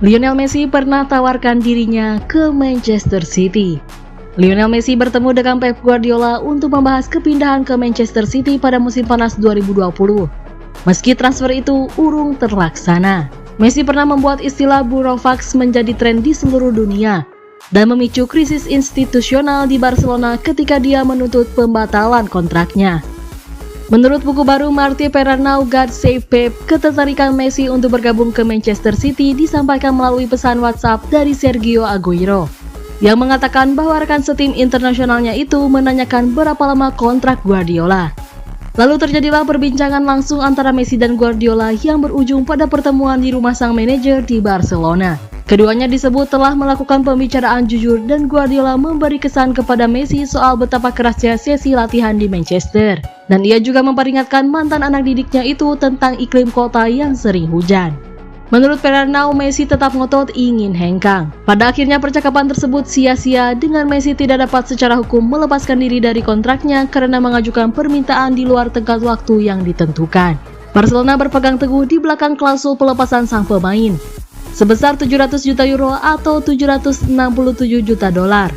Lionel Messi pernah tawarkan dirinya ke Manchester City. Lionel Messi bertemu dengan Pep Guardiola untuk membahas kepindahan ke Manchester City pada musim panas 2020. Meski transfer itu urung terlaksana, Messi pernah membuat istilah Burofax menjadi tren di seluruh dunia dan memicu krisis institusional di Barcelona ketika dia menuntut pembatalan kontraknya. Menurut buku baru Martí Perarnau God Save Pep, ketertarikan Messi untuk bergabung ke Manchester City disampaikan melalui pesan WhatsApp dari Sergio Aguero yang mengatakan bahwa rekan setim internasionalnya itu menanyakan berapa lama kontrak Guardiola. Lalu terjadilah perbincangan langsung antara Messi dan Guardiola yang berujung pada pertemuan di rumah sang manajer di Barcelona. Keduanya disebut telah melakukan pembicaraan jujur dan Guardiola memberi kesan kepada Messi soal betapa kerasnya sesi latihan di Manchester. Dan ia juga memperingatkan mantan anak didiknya itu tentang iklim kota yang sering hujan. Menurut Perarnau, Messi tetap ngotot ingin hengkang. Pada akhirnya percakapan tersebut sia-sia dengan Messi tidak dapat secara hukum melepaskan diri dari kontraknya karena mengajukan permintaan di luar tenggat waktu yang ditentukan. Barcelona berpegang teguh di belakang klausul pelepasan sang pemain sebesar 700 juta euro atau 767 juta dolar.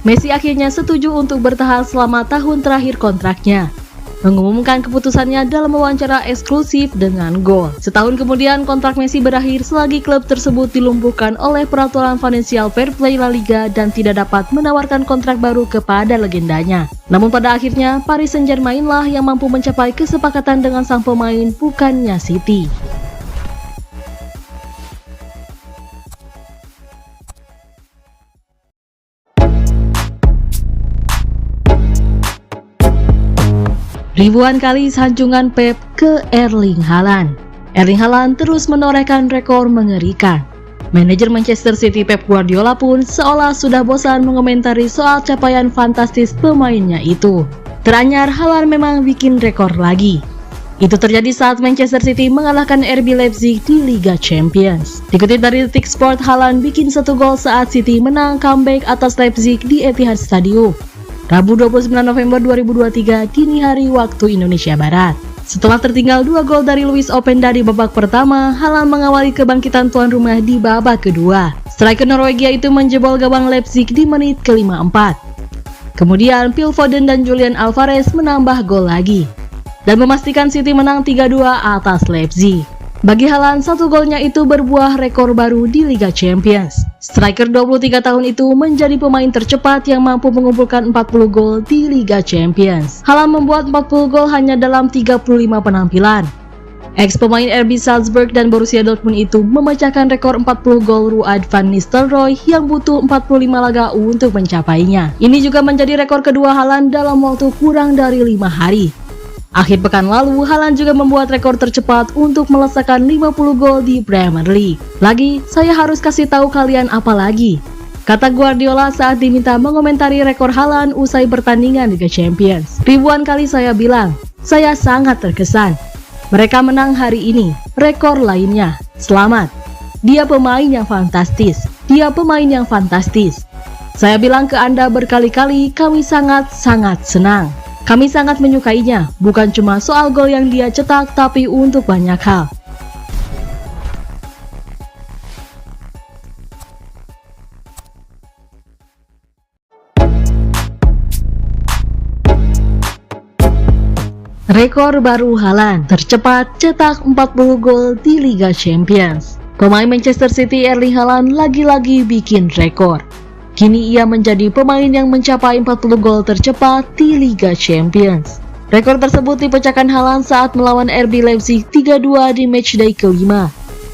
Messi akhirnya setuju untuk bertahan selama tahun terakhir kontraknya, mengumumkan keputusannya dalam wawancara eksklusif dengan Goal. Setahun kemudian kontrak Messi berakhir selagi klub tersebut dilumpuhkan oleh peraturan Financial Fair Play La Liga dan tidak dapat menawarkan kontrak baru kepada legendanya. Namun pada akhirnya Paris Saint-Germain lah yang mampu mencapai kesepakatan dengan sang pemain, bukannya City. Ribuan kali sanjungan Pep ke Erling Haaland. Erling Haaland terus menorehkan rekor mengerikan. Manajer Manchester City Pep Guardiola pun seolah sudah bosan mengomentari soal capaian fantastis pemainnya itu. Teranyar, Haaland memang bikin rekor lagi. Itu terjadi saat Manchester City mengalahkan RB Leipzig di Liga Champions. Dikutip dari Detik Sport, Haaland bikin 1 gol saat City menang comeback atas Leipzig di Etihad Stadium Rabu 29 November 2023 dini hari waktu Indonesia Barat. Setelah tertinggal 2 gol dari Luis Openda di babak pertama, Haaland mengawali kebangkitan tuan rumah di babak kedua. Striker Norwegia itu menjebol gawang Leipzig di menit ke-54. Kemudian Phil Foden dan Julian Alvarez menambah gol lagi dan memastikan City menang 3-2 atas Leipzig. Bagi Haaland, 1 golnya itu berbuah rekor baru di Liga Champions. Striker 23 tahun itu menjadi pemain tercepat yang mampu mengumpulkan 40 gol di Liga Champions. Haaland membuat 40 gol hanya dalam 35 penampilan. Ex-pemain RB Salzburg dan Borussia Dortmund itu memecahkan rekor 40 gol Ruud van Nistelrooy yang butuh 45 laga untuk mencapainya. Ini juga menjadi rekor kedua Haaland dalam waktu kurang dari 5 hari. Akhir pekan lalu, Haaland juga membuat rekor tercepat untuk melesakkan 50 gol di Premier League. Lagi, saya harus kasih tahu kalian apa lagi, kata Guardiola saat diminta mengomentari rekor Haaland usai pertandingan Liga Champions. Ribuan kali saya bilang, saya sangat terkesan. Mereka menang hari ini, rekor lainnya. Selamat. Dia pemain yang fantastis. Dia pemain yang fantastis. Saya bilang ke Anda berkali-kali, kami sangat-sangat senang. Kami sangat menyukainya, bukan cuma soal gol yang dia cetak, tapi untuk banyak hal. Rekor baru Haaland, tercepat cetak 40 gol di Liga Champions. Pemain Manchester City Erling Haaland lagi-lagi bikin rekor. Kini ia menjadi pemain yang mencapai 40 gol tercepat di Liga Champions. Rekor tersebut dipecahkan Haaland saat melawan RB Leipzig 3-2 di matchday kelima,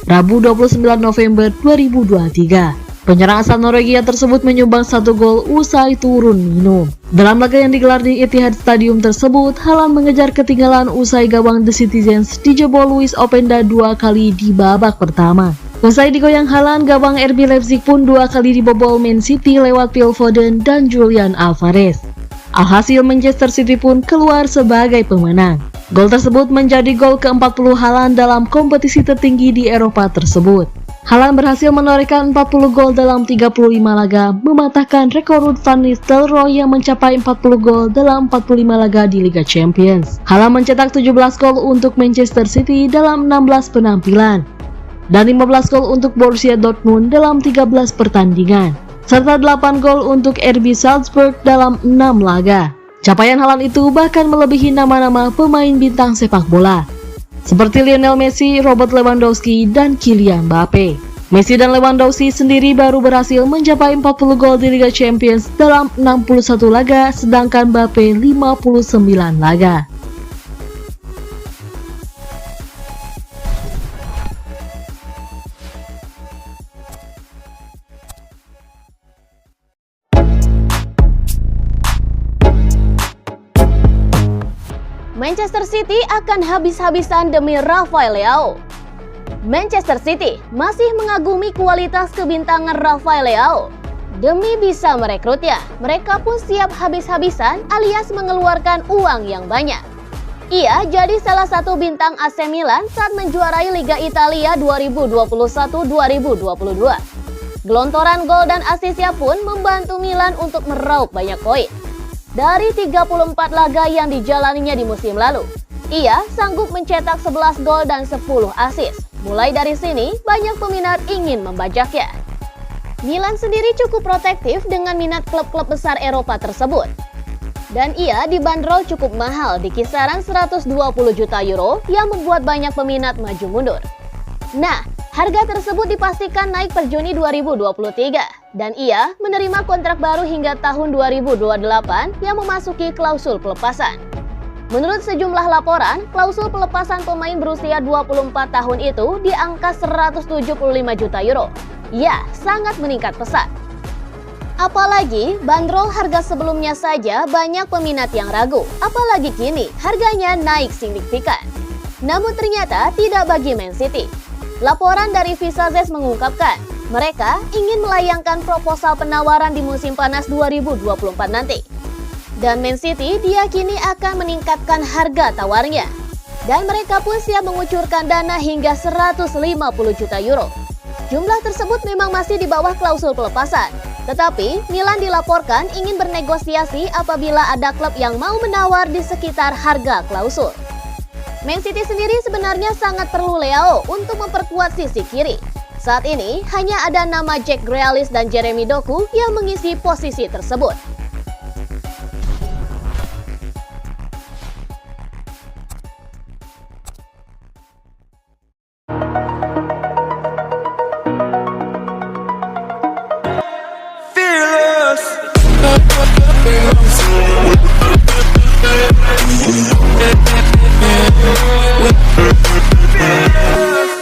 Rabu 29 November 2023. Penyerang asal Norwegia tersebut menyumbang 1 gol usai turun minum. Dalam laga yang digelar di Etihad Stadium tersebut, Haaland mengejar ketinggalan usai gawang The Citizens dijebol Luis Openda 2 kali di babak pertama. Usai digoyang Haaland, gawang RB Leipzig pun 2 kali dibobol Man City lewat Phil Foden dan Julian Alvarez. Alhasil Manchester City pun keluar sebagai pemenang. Gol tersebut menjadi gol ke-40 Haaland dalam kompetisi tertinggi di Eropa tersebut. Haaland berhasil menorehkan 40 gol dalam 35 laga, mematahkan rekor Ruud van Nistelrooy yang mencapai 40 gol dalam 45 laga di Liga Champions. Haaland mencetak 17 gol untuk Manchester City dalam 16 penampilan. dan 15 gol untuk Borussia Dortmund dalam 13 pertandingan, serta 8 gol untuk RB Salzburg dalam 6 laga. Capaian Haaland itu bahkan melebihi nama-nama pemain bintang sepak bola seperti Lionel Messi, Robert Lewandowski, dan Kylian Mbappe. Messi dan Lewandowski sendiri baru berhasil mencapai 40 gol di Liga Champions dalam 61 laga, sedangkan Mbappe 59 laga. Manchester City akan habis-habisan demi Rafael Leao. Manchester City masih mengagumi kualitas kebintangan Rafael Leao. Demi bisa merekrutnya, mereka pun siap habis-habisan alias mengeluarkan uang yang banyak. Ia jadi salah satu bintang AC Milan saat menjuarai Liga Italia 2021-2022. Gelontoran gol dan asisnya pun membantu Milan untuk meraup banyak poin. Dari 34 laga yang dijalaninya di musim lalu, ia sanggup mencetak 11 gol dan 10 assist. Mulai dari sini, banyak peminat ingin membajaknya. Milan sendiri cukup protektif dengan minat klub-klub besar Eropa tersebut. Dan ia dibanderol cukup mahal di kisaran 120 juta euro yang membuat banyak peminat maju mundur. Nah, harga tersebut dipastikan naik per Juni 2023 dan ia menerima kontrak baru hingga tahun 2028 yang memasuki klausul pelepasan. Menurut sejumlah laporan, klausul pelepasan pemain berusia 24 tahun itu di angka 175 juta euro. Ya, sangat meningkat pesat. Apalagi bandrol harga sebelumnya saja banyak peminat yang ragu, apalagi kini harganya naik signifikan. Namun ternyata tidak bagi Man City. Laporan dari Visazes mengungkapkan, mereka ingin melayangkan proposal penawaran di musim panas 2024 nanti. Dan Man City diyakini akan meningkatkan harga tawarnya. Dan mereka pun siap mengucurkan dana hingga 150 juta euro. Jumlah tersebut memang masih di bawah klausul pelepasan. Tetapi Milan dilaporkan ingin bernegosiasi apabila ada klub yang mau menawar di sekitar harga klausul. Man City sendiri sebenarnya sangat perlu Leao untuk memperkuat sisi kiri. Saat ini hanya ada nama Jack Grealish dan Jeremy Doku yang mengisi posisi tersebut.